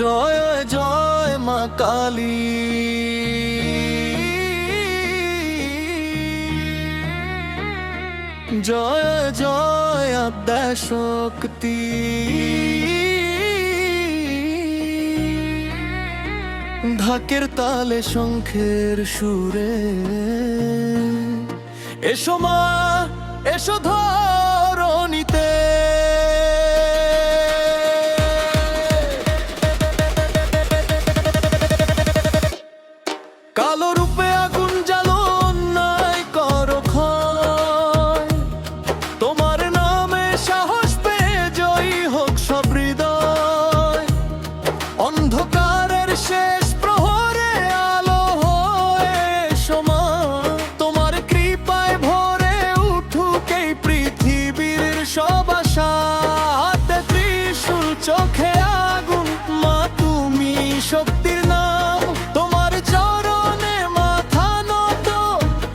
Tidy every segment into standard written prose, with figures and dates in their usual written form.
জয় জয় মা কালী। জয় জয় আদ্যা শক্তি। ঢাকের তালে শঙ্খের সুরে এসো মা এসো ধরণীতে। কালো রূপে আগুন জ্বালো অন্যায় করো ক্ষয়, তোমার নামে সাহস পেয়ে জয়ী হোক সব হৃদয়। অন্ধকারের শেষ প্রহরে আলো হয়ে এসো মা, তোমার কৃপায় ভরে উঠুক এই পৃথিবীর সব আশা। হাতে ত্রিশূল চোখে আগুন, মা তুমি শক্তির নাম। তোমার চরণে মাথা নত,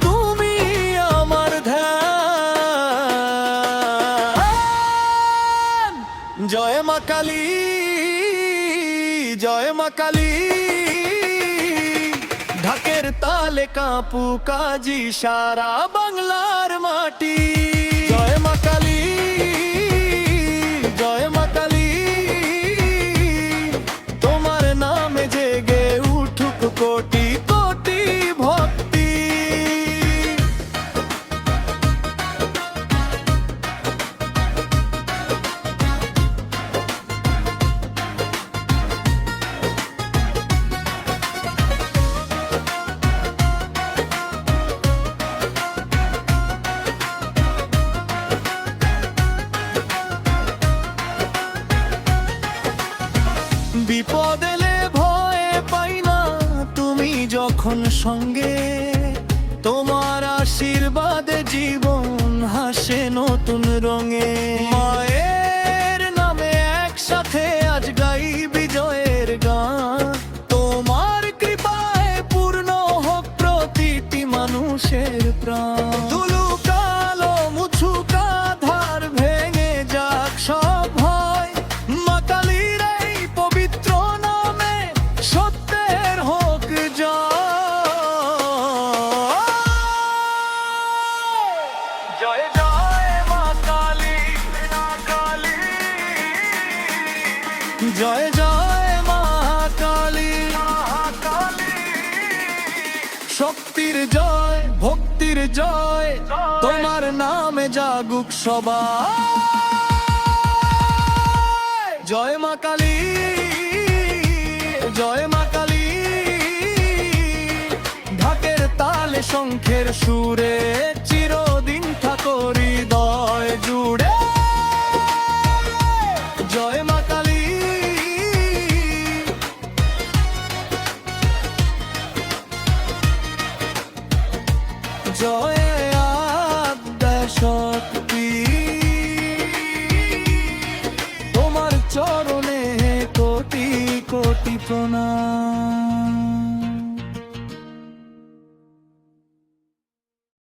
তুমি আমার ধ্যান। জয় মা কালী, জয় মা কালী। ঢাকের তালে কাঁপু কাজি সারা বাংলার মাটি। জয় মা কালী, জয় মা কালী। তোমার নামে জেগে উঠুক কোটি কোটি ভক্তি। বিপদ এলে ভয় পাই না, তুমি যখন সঙ্গে। তোমার আশীর্বাদে জীবন হাসে নতুন রঙে। মায়ের নামে একসাথে আজ গাই বিজয়ের গান। তোমার কৃপায় পূর্ণ হোক প্রতিটি মানুষের প্রাণ। ধুলো কালো মুছুক আধার, ভেঙে যাক সব ভয়। মা কালীর এই পবিত্র নামে সত্যের হোক জয়। জয় জয় মা কালী, মা কালী। জয় জয় মা কালী, মা কালী। শক্তির জয়, ভক্তির জয়, তোমার নামে জাগুক সবাই। জয় মা কালী, জয় মা কালী। ঢাকের তালে শঙ্খের সুরে চিরদিন থাকো হৃদয় জুড়ে। জয় মা কালী। জয় আদ্যা শক্তি। তোমার চরণে কোটি কোটি প্রণাম।